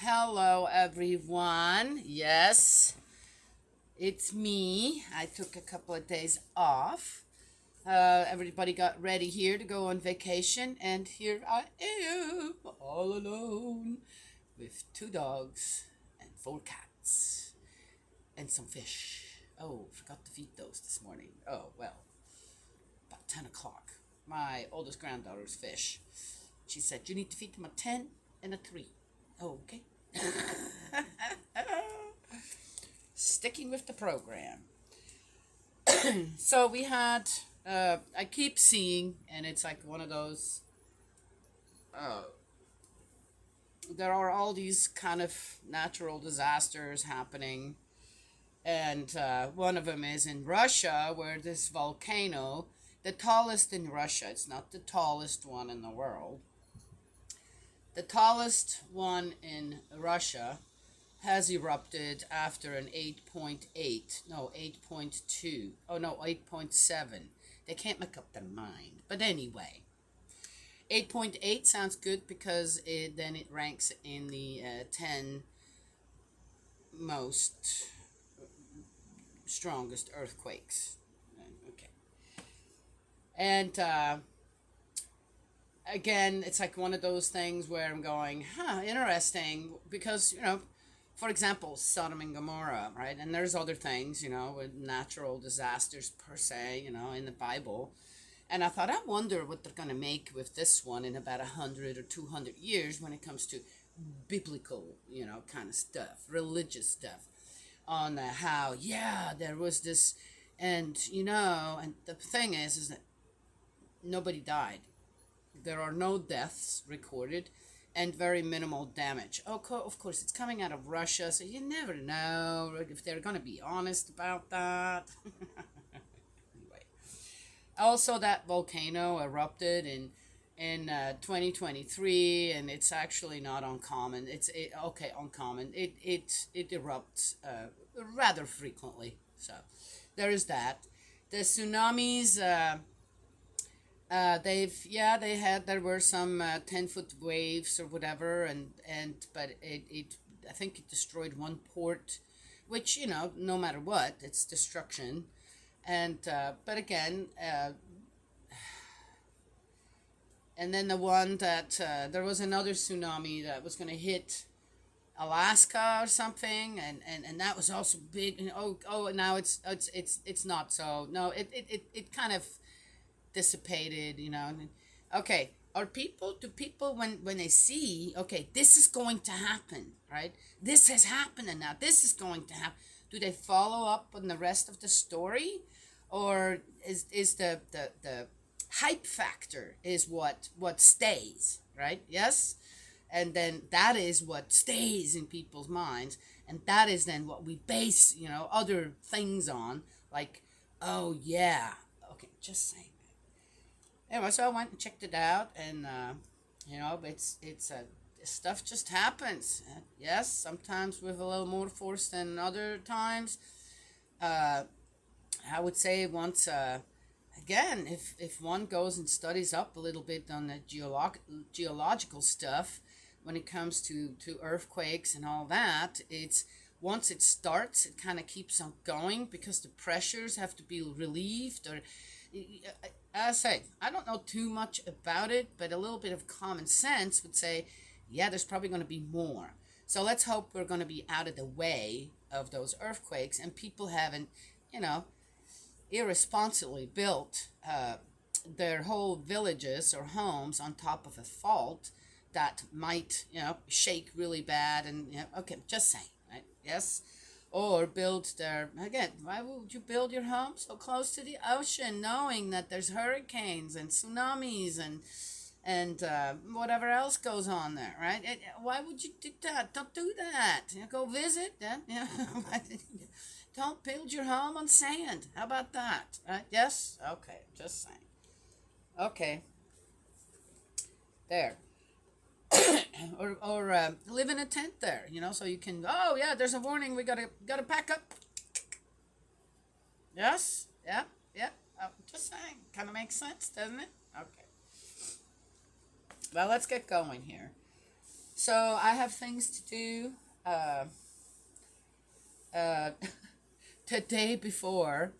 Hello, everyone. Yes, it's me. I took a couple of days off. Everybody got ready here to go on vacation, and here I am, all alone, with two dogs and four cats and some fish. Oh, forgot to feed those this morning. Oh, well, about 10 o'clock. My oldest granddaughter's fish. She said, you need to feed them a 10 and a 3. Oh, okay. Sticking with the program. So we had, I keep seeing, and it's like one of those, uh, there are all these kind of natural disasters happening. And one of them is in Russia, where this volcano, the tallest in Russia, it's not the tallest one in the world, the tallest one in Russia has erupted after an 8.8, no, 8.2, oh no, 8.7. They can't make up their mind. But anyway, 8.8 sounds good because then it ranks in the 10 most strongest earthquakes. Okay. And again, it's like one of those things where I'm going, interesting, because, for example, Sodom and Gomorrah, right? And there's other things, with natural disasters per se, in the Bible. And I thought, I wonder what they're going to make with this one in about 100 or 200 years when it comes to biblical, kind of stuff, religious stuff, on how, yeah, there was this, and, and the thing is that nobody died. There are no deaths recorded and very minimal damage. Oh, of course, it's coming out of Russia, so you never know if they're going to be honest about that. Anyway, also that volcano erupted in 2023, and it's actually not uncommon. Uncommon. It erupts rather frequently. So there is that. The tsunamis. There were some 10-foot waves or whatever, but it I think it destroyed one port, which, no matter what, it's destruction. And but again, and then the one that there was another tsunami that was going to hit Alaska or something, and that was also big. And now it's not so. No, it kind of dissipated, Okay, do people when they see, okay, this is going to happen, right? This has happened, and now this is going to happen. Do they follow up on the rest of the story, or is the hype factor is what stays, right? Yes, and then that is what stays in people's minds, and that is then what we base, other things on, like, oh yeah, okay, just saying. Anyway, so I went and checked it out, and it's stuff just happens. Yes, sometimes with a little more force than other times. Uh, I would say once again, if one goes and studies up a little bit on the geological stuff when it comes to earthquakes and all that, it's once it starts, it kind of keeps on going because the pressures have to be relieved. Or I say, I don't know too much about it, but a little bit of common sense would say, yeah, there's probably going to be more. So let's hope we're going to be out of the way of those earthquakes, and people haven't, irresponsibly built their whole villages or homes on top of a fault that might, shake really bad. And, okay, just saying, right? Yes. Or build again, why would you build your home so close to the ocean, knowing that there's hurricanes and tsunamis and whatever else goes on there, right? Why would you do that? Don't do that. Go visit. Don't build your home on sand. How about that? Right? Yes? Okay, just saying. Okay. There. or live in a tent there, so you can. Oh yeah, there's a warning. We gotta pack up. Yes, yeah, yeah. Just saying, kind of makes sense, doesn't it? Okay. Well, let's get going here. So I have things to do. Uh, uh, the day before,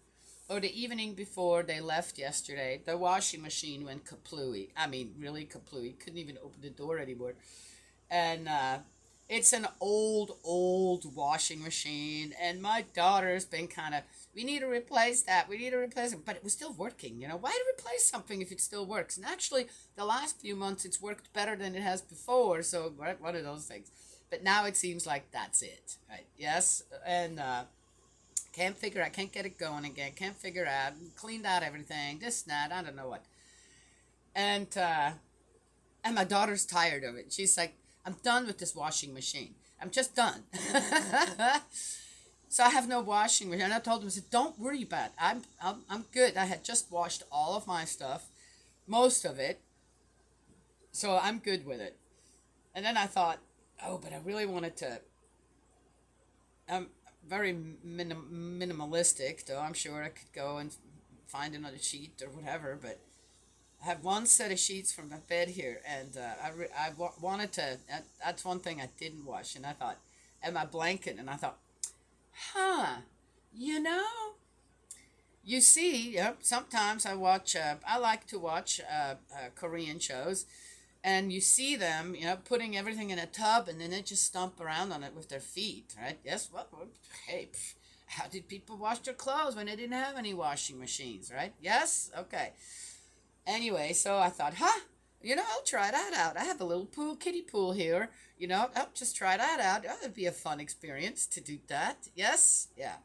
or the evening before they left yesterday, the washing machine went kaplooey. I mean, really kaplooey. Couldn't even open the door anymore. And it's an old washing machine. And my daughter's been kind of, we need to replace that. We need to replace it. But it was still working. You know, why to replace something if it still works? And actually, the last few months, it's worked better than it has before. So, one of those things. But now it seems like that's it, right? Yes. And can't figure out, can't get it going again, can't figure out, cleaned out everything, this, that, I don't know what. And my daughter's tired of it. She's like, I'm done with this washing machine. I'm just done. So I have no washing machine. And I told him, I said, don't worry about it. I'm good. I had just washed all of my stuff, most of it. So I'm good with it. And then I thought, oh, but I really wanted to. I'm very minimalistic, though I'm sure I could go and find another sheet or whatever. But I have one set of sheets from my bed here, and wanted to. That's one thing I didn't wash, and I thought, and my blanket, and I thought, huh, you know, you see, yep, sometimes I watch. I like to watch Korean shows, and you see them, putting everything in a tub, and then they just stomp around on it with their feet, right? Yes, well, hey, how did people wash their clothes when they didn't have any washing machines, right? Yes, okay. Anyway, so I thought, huh, I'll try that out. I have a little pool, kiddie pool here. I'll just try that out. That would be a fun experience to do that. Yes, yeah.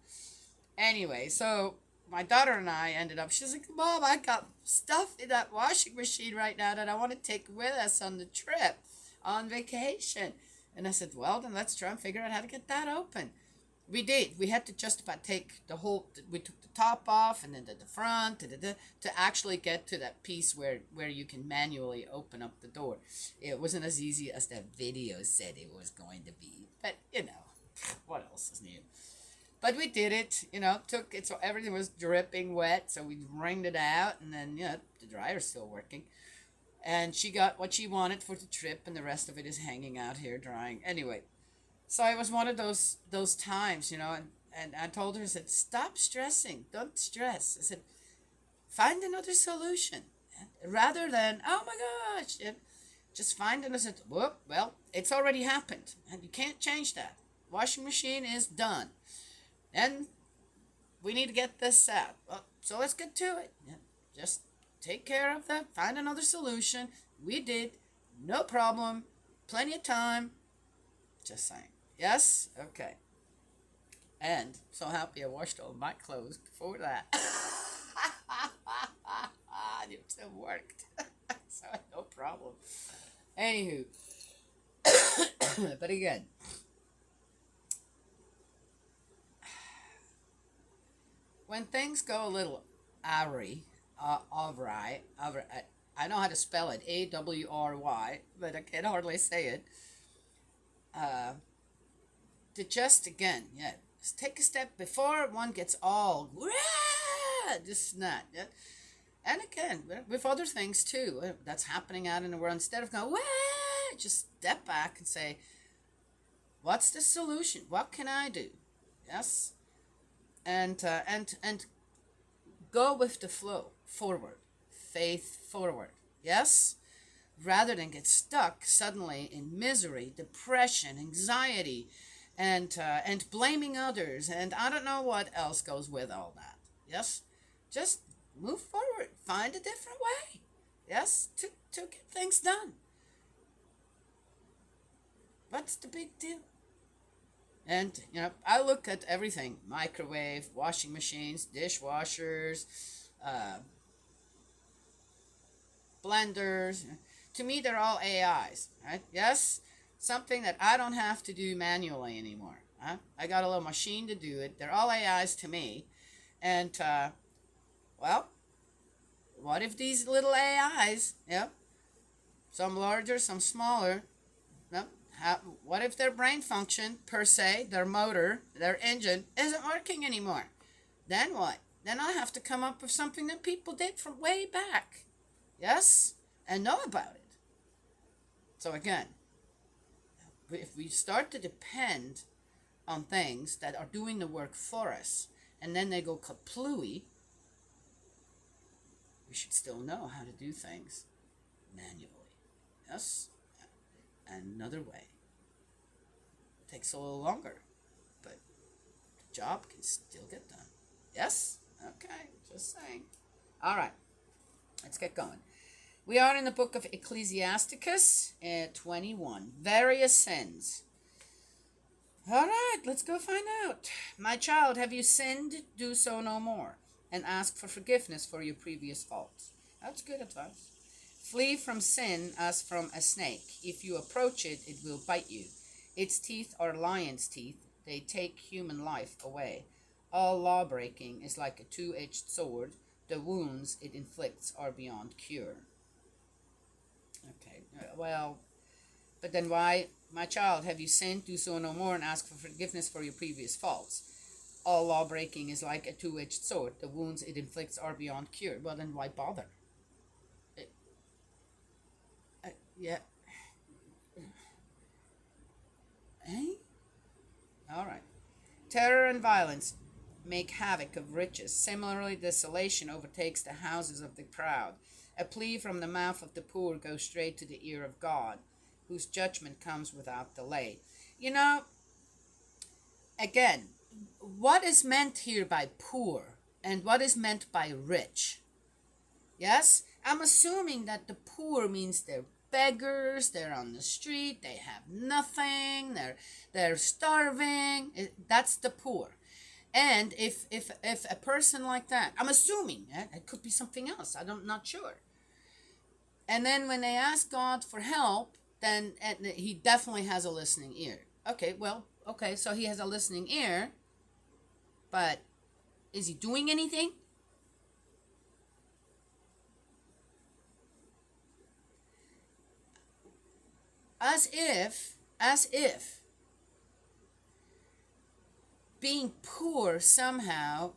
Anyway, so my daughter and I ended up, she's like, Mom, I got stuff in that washing machine right now that I want to take with us on the trip, on vacation. And I said, well, then let's try and figure out how to get that open. We did. We had to just about take we took the top off and then the front to actually get to that piece where you can manually open up the door. It wasn't as easy as the video said it was going to be. But, what else is new? But we did it, took it so everything was dripping wet, so we wringed it out, and then, the dryer's still working. And she got what she wanted for the trip, and the rest of it is hanging out here drying. Anyway, so it was one of those times, and I told her, I said, stop stressing, don't stress. I said, find another solution. Rather than, oh my gosh, just find it. I said, well, it's already happened, and you can't change that. Washing machine is done. And we need to get this out. Well, so let's get to it. Yeah, just take care of that. Find another solution. We did. No problem. Plenty of time. Just saying. Yes? Okay. And so happy I washed all my clothes before that. It still worked. So no problem. Anywho. But again, when things go a little awry, I know how to spell it, Awry, but I can hardly say it. Uh, to just again, just take a step before one gets all this and that. Yeah? And again, with other things too, that's happening out in the world. Instead of going, just step back and say, what's the solution? What can I do? Yes, and go with the flow forward, faith forward. Yes, rather than get stuck suddenly in misery, depression, anxiety, and blaming others, and I don't know what else goes with all that. Yes, just move forward, find a different way. Yes, to get things done. What's the big deal? And, I look at everything: microwave, washing machines, dishwashers, uh, blenders. To me, they're all AIs, right? Yes? Something that I don't have to do manually anymore. Huh? I got a little machine to do it. They're all AIs to me. And, well, what if these little AIs, some larger, some smaller, what if their brain function, per se, their motor, their engine, isn't working anymore? Then what? Then I have to come up with something that people did from way back. Yes? And know about it. So again, if we start to depend on things that are doing the work for us, and then they go kaplooey, we should still know how to do things manually. Yes? Another way. It takes a little longer, but the job can still get done. Yes? Okay, just saying. All right, let's get going. We are in the book of Ecclesiasticus, 21. Various sins. All right, let's go find out. My child, have you sinned? Do so no more, and ask for forgiveness for your previous faults. That's good advice. Flee from sin as from a snake. If you approach it, it will bite you. Its teeth are lion's teeth. They take human life away. All law-breaking is like a two-edged sword. The wounds it inflicts are beyond cure. Okay, well, but then why? My child, have you sinned? Do so no more, and ask for forgiveness for your previous faults. All law-breaking is like a two-edged sword. The wounds it inflicts are beyond cure. Well, then why bother? Yeah. Eh? All right. Terror and violence make havoc of riches. Similarly, desolation overtakes the houses of the proud. A plea from the mouth of the poor goes straight to the ear of God, whose judgment comes without delay. You know, again, what is meant here by poor and what is meant by rich? Yes? I'm assuming that the poor means they're beggars, they're on the street, they have nothing, they're starving. That's the poor. And if a person like that, I'm assuming it could be something else. I'm not sure. And then when they ask God for help, then he definitely has a listening ear. Okay, well, okay, so he has a listening ear, but is he doing anything? As if being poor somehow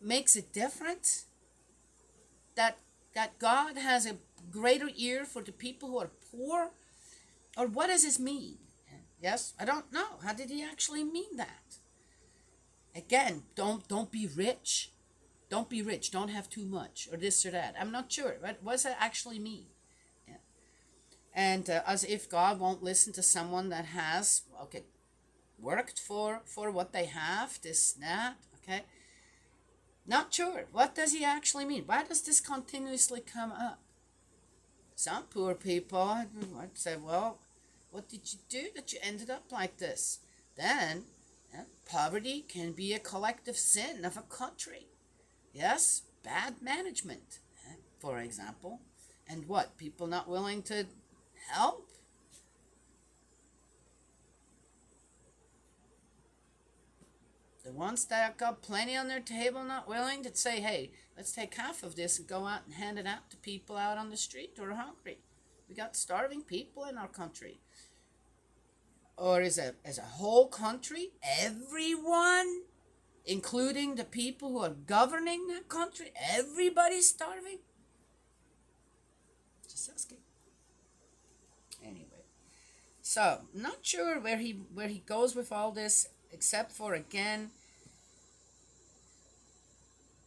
makes a difference. That God has a greater ear for the people who are poor, or what does this mean? Yes, I don't know. How did he actually mean that? Again, don't be rich. Don't be rich. Don't have too much, or this or that. I'm not sure. What does that actually mean? And as if God won't listen to someone that has, okay, worked for what they have, this, that, okay. Not sure. What does he actually mean? Why does this continuously come up? Some poor people might say, well, what did you do that you ended up like this? Then, poverty can be a collective sin of a country. Yes, bad management, for example. And what? People not willing to help? The ones that got plenty on their table not willing to say, hey, let's take half of this and go out and hand it out to people out on the street who are hungry. We got starving people in our country. Or as a whole country, everyone, including the people who are governing that country, everybody's starving? Just asking. Anyway. So, not sure where he goes with all this, except for, again,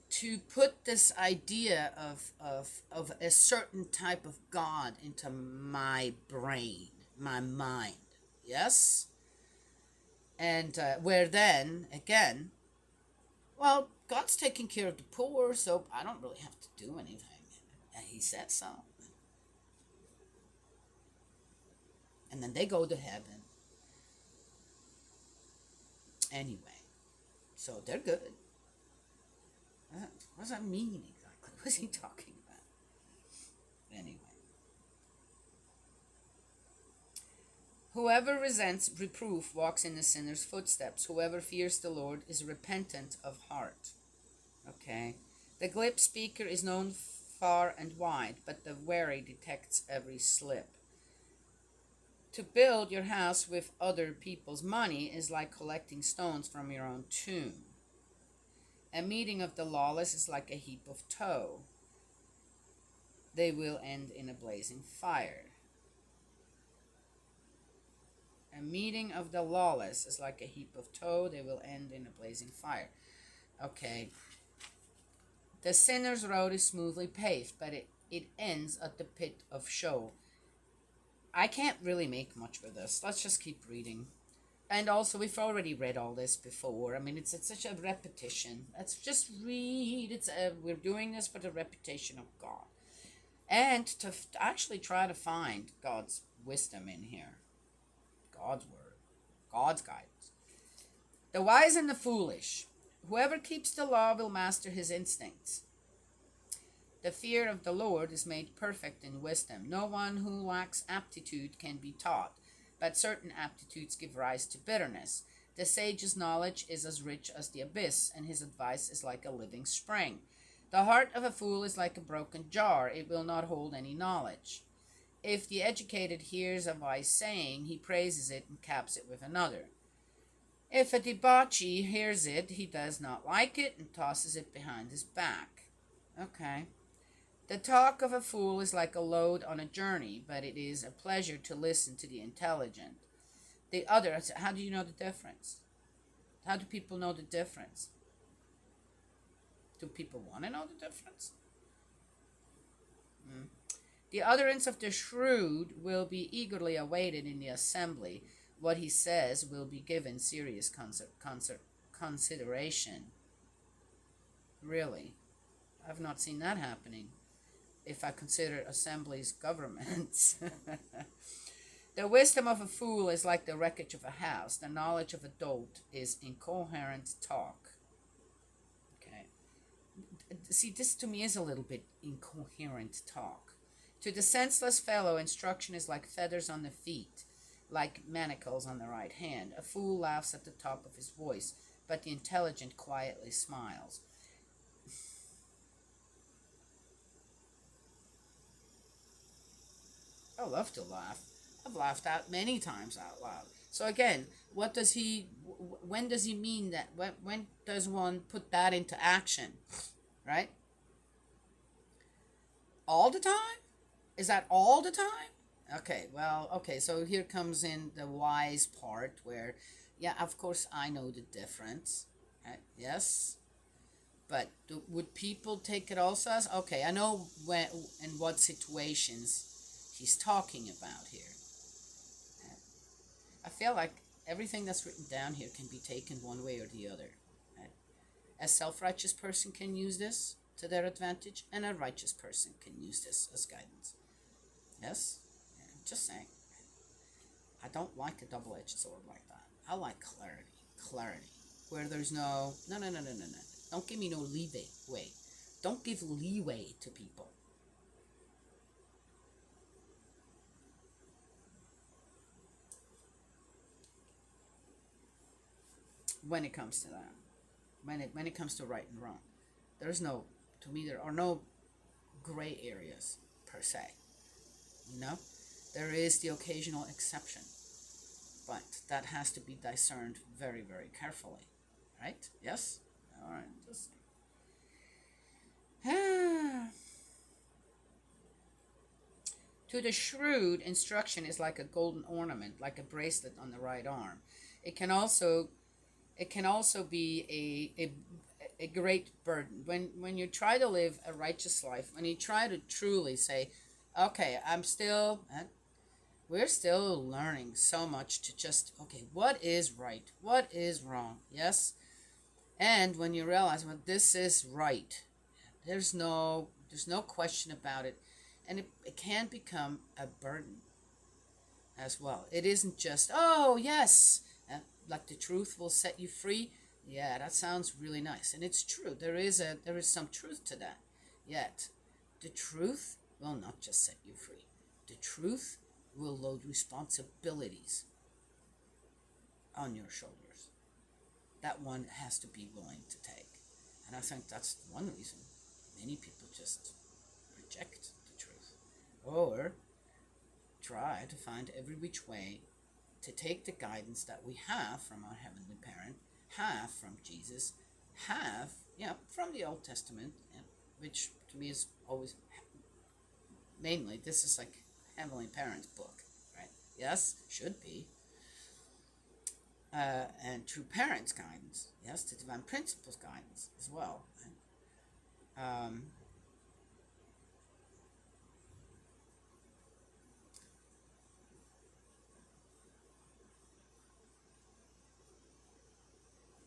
to put this idea of a certain type of God into my brain, my mind. Yes? And where then, again, well, God's taking care of the poor, so I don't really have to do anything. He said so. And then they go to heaven. Anyway, so they're good. What does that mean exactly? What's he talking about? Anyway. Whoever resents reproof walks in the sinner's footsteps. Whoever fears the Lord is repentant of heart. Okay. The glib speaker is known far and wide, but the wary detects every slip. To build your house with other people's money is like collecting stones from your own tomb. A meeting of the lawless is like a heap of tow. They will end in a blazing fire. A meeting of the lawless is like a heap of tow. They will end in a blazing fire. Okay. The sinner's road is smoothly paved, but it ends at the pit of Sheol. I can't really make much with this. Let's just keep reading. And also, we've already read all this before. I mean, it's such a repetition. Let's just read. We're doing this for the reputation of God. And to actually try to find God's wisdom in here. God's word. God's guidance. The wise and the foolish. Whoever keeps the law will master his instincts. The fear of the Lord is made perfect in wisdom. No one who lacks aptitude can be taught, but certain aptitudes give rise to bitterness. The sage's knowledge is as rich as the abyss, and his advice is like a living spring. The heart of a fool is like a broken jar. It will not hold any knowledge. If the educated hears a wise saying, he praises it and caps it with another. If a debauchee hears it, he does not like it and tosses it behind his back. Okay. The talk of a fool is like a load on a journey, but it is a pleasure to listen to the intelligent. The other, how do you know the difference? How do people know the difference? Do people want to know the difference? The utterance of the shrewd will be eagerly awaited in the assembly. What he says will be given serious consideration. Really? I've not seen that happening. If I consider assemblies governments. The wisdom of a fool is like the wreckage of a house. The knowledge of a dolt is incoherent talk. Okay. See, this to me is a little bit incoherent talk. To the senseless fellow, instruction is like feathers on the feet, like manacles on the right hand. A fool laughs at the top of his voice, but the intelligent quietly smiles. I love to laugh. I've laughed out many times out loud. So again, what does he? When does he mean that? When does one put that into action? Right? All the time? Is that all the time? Okay, well, okay, so here comes in the wise part where, yeah, of course I know the difference. Right? Yes, but would people take it also as, okay, I know when in what situations he's talking about here. I feel like everything that's written down here can be taken one way or the other. Right? A self-righteous person can use this to their advantage, and a righteous person can use this as guidance. Yes? Yeah, just saying. I don't like a double-edged sword like that. I like clarity. Clarity. Where there's no. No. Don't give me no leeway. Wait. Don't give leeway to people. When it comes to that. When it comes to right and wrong. There's no. To me, there are no gray areas, per se. You know? There is the occasional exception. But that has to be discerned very, very carefully. Right? Yes? Alright, just To the shrewd, instruction is like a golden ornament, like a bracelet on the right arm. It can also be a great burden. When you try to live a righteous life, when you try to truly say, okay, we're still learning so much to just, okay, what is right? What is wrong? Yes? And when you realize, well, this is right, there's no question about it. And it can become a burden as well. It isn't just, oh, yes, like the truth will set you free. Yeah, that sounds really nice. And it's true. There is some truth to that. Yet, the truth will not just set you free. The truth will load responsibilities on your shoulders that one has to be willing to take. And I think that's one reason many people just reject the truth. Or try to find every which way to take the guidance that we have from our Heavenly Parent, have from Jesus, have, from the Old Testament, which to me is always, mainly, this is like Heavenly Parent's book, right? Yes, should be. and true parents' guidance. Yes, the divine principles guidance as well. Um,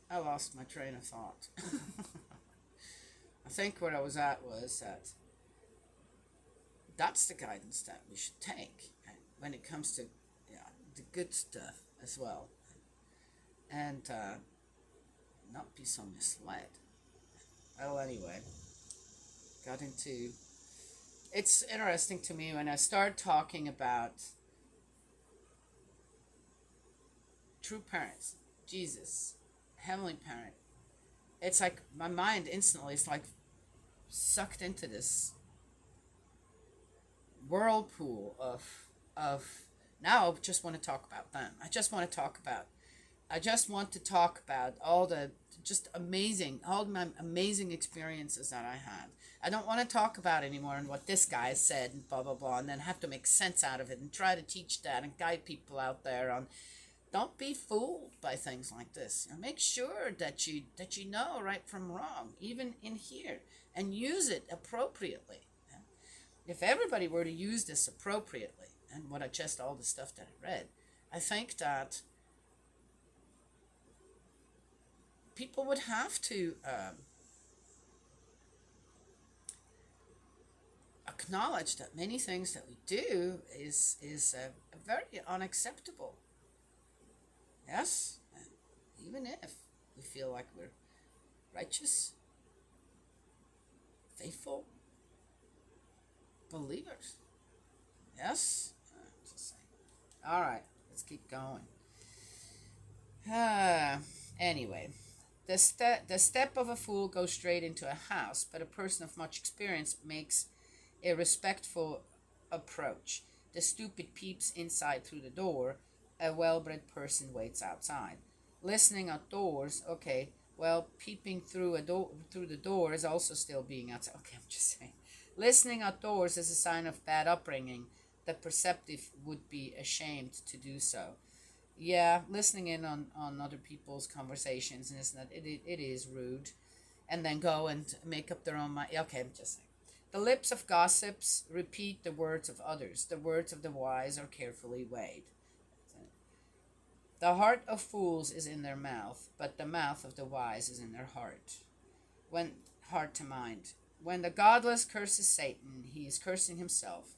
I lost my train of thought. I think what I was at was that that's the guidance that we should take when it comes to, yeah, the good stuff as well, and not be so misled. Well, anyway, got into. It's interesting to me when I start talking about true parents, Jesus, heavenly parent. It's like my mind instantly is like sucked into this whirlpool of now I just want to talk about them. I just want to talk about all the just amazing, all my amazing experiences that I had. I don't want to talk about anymore and what this guy said and blah blah blah, and then have to make sense out of it and try to teach that and guide people out there on. Don't be fooled by things like this. Make sure that you know right from wrong, even in here, and use it appropriately. If everybody were to use this appropriately, and what I just all the stuff that I read, I think that people would have to acknowledge that many things that we do is very unacceptable. Yes, even if we feel like we're righteous, faithful believers. Yes, just saying. All right, let's keep going. Anyway, the step of a fool goes straight into a house, but a person of much experience makes a respectful approach. The stupid peeps inside through the door. A well-bred person waits outside. Listening outdoors, okay. Well, peeping through the door is also still being outside. Okay, I'm just saying. Listening outdoors is a sign of bad upbringing. The perceptive would be ashamed to do so. Yeah, listening in on other people's conversations, and it is rude. And then go and make up their own mind. Okay, I'm just saying. The lips of gossips repeat the words of others. The words of the wise are carefully weighed. The heart of fools is in their mouth, but the mouth of the wise is in their heart. When heart to mind. When the godless curses Satan, he is cursing himself.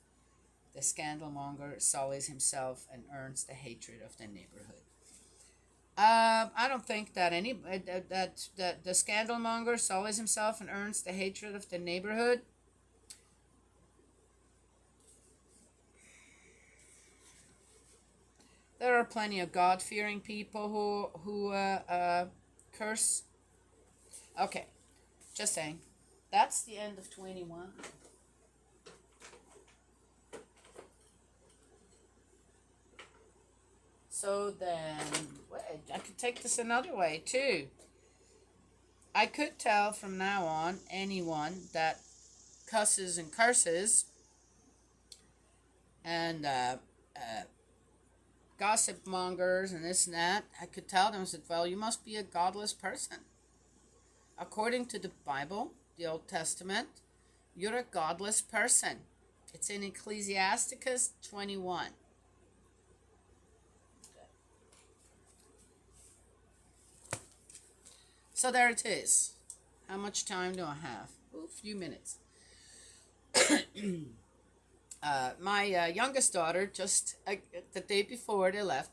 The scandalmonger sullies himself and earns the hatred of the neighborhood. I don't think that that the scandalmonger sullies himself and earns the hatred of the neighborhood. There are plenty of God-fearing people who curse. Okay, just saying. That's the end of 21. So then, wait, I could take this another way too. I could tell from now on anyone that cusses and curses and gossip mongers and this and that, I could tell them, I said, well, you must be a godless person. According to the Bible, the Old Testament, you're a godless person. It's in Ecclesiasticus 21. So there it is. How much time do I have? A few minutes. My youngest daughter, just the day before they left,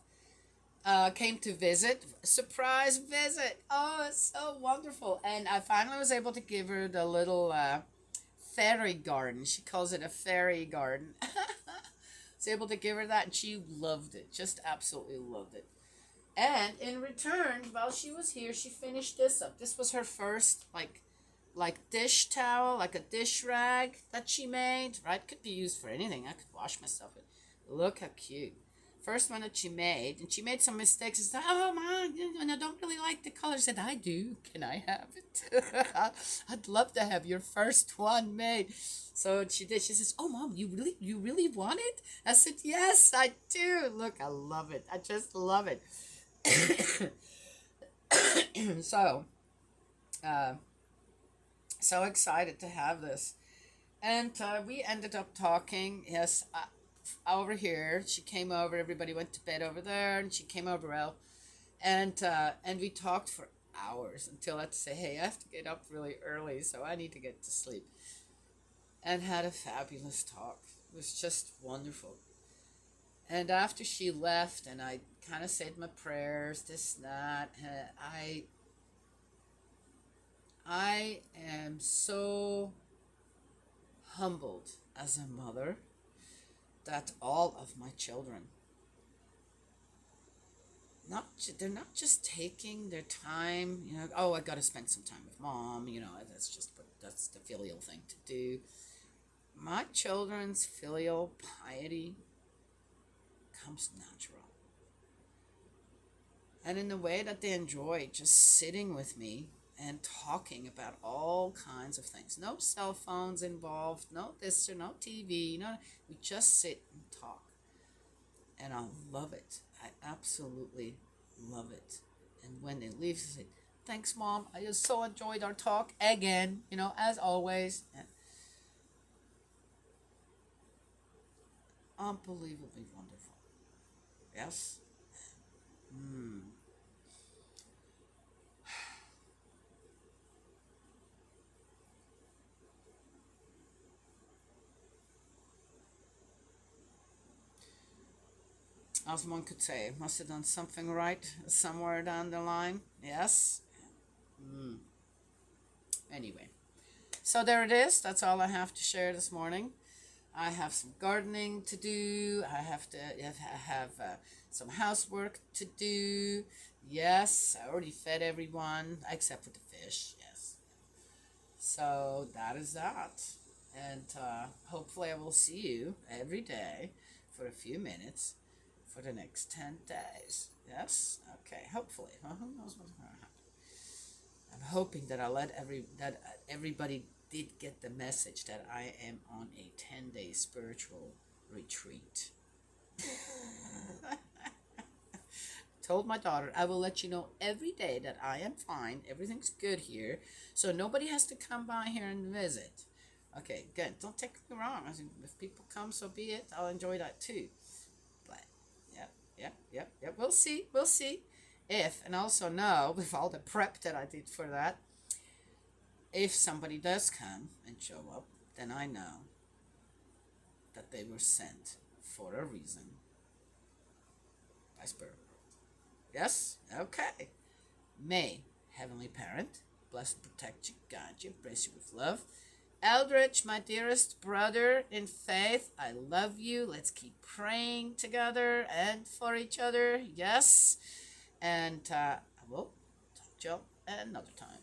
came to visit. Surprise visit. Oh, it's so wonderful. And I finally was able to give her the little fairy garden. She calls it a fairy garden. I was able to give her that, and she loved it. Just absolutely loved it. And in return, while she was here, she finished this up. This was her first, like dish towel, like a dish rag that she made, right? Could be used for anything. I could wash myself with. Look how cute. First one that she made, and she made some mistakes. She said, oh, Mom, I don't really like the color. I said, I do. Can I have it? I'd love to have your first one made. So she did. She says, oh, Mom, you really want it? I said, yes, I do. Look, I love it. I just love it. So, uh, so excited to have this. And we ended up talking. Yes, over here. She came over. Everybody went to bed over there, and she came over. Well, and we talked for hours until I had to say, "Hey, I have to get up really early, so I need to get to sleep." And had a fabulous talk. It was just wonderful. And after she left, and I kind of said my prayers, this, that, I am so humbled as a mother that all of my children, they're not just taking their time, oh, I got to spend some time with mom, that's the filial thing to do. My children's filial piety comes natural, and in the way that they enjoy just sitting with me and talking about all kinds of things. No cell phones involved, no this or no TV, no, we just sit and talk. And I love it. I absolutely love it. And when they leave, they say, "Thanks, Mom. I just so enjoyed our talk again, as always." And unbelievably wonderful. Yes? Mm. As one could say, must have done something right somewhere down the line. Yes? Mm. Anyway, so there it is. That's all I have to share this morning. I have some gardening to do. I have some housework to do. Yes, I already fed everyone except for the fish. Yes. So that is that. And hopefully, I will see you every day for a few minutes for the next 10 days. Yes? Okay, hopefully. Well, who knows what's going to happen? I'm hoping that that everybody did get the message that I am on a 10-day spiritual retreat. Told my daughter, I will let you know every day that I am fine, everything's good here, so nobody has to come by here and visit. Okay, good. Don't take me wrong. I mean, if people come, so be it. I'll enjoy that too. But yeah. We'll see. We'll see. If, and also know, with all the prep that I did for that, if somebody does come and show up, then I know that they were sent for a reason by Spirit. Yes? Okay. May Heavenly Parent bless and protect you, guide you, embrace you with love. Eldridge, my dearest brother in faith, I love you. Let's keep praying together and for each other. Yes. And I will talk to you another time.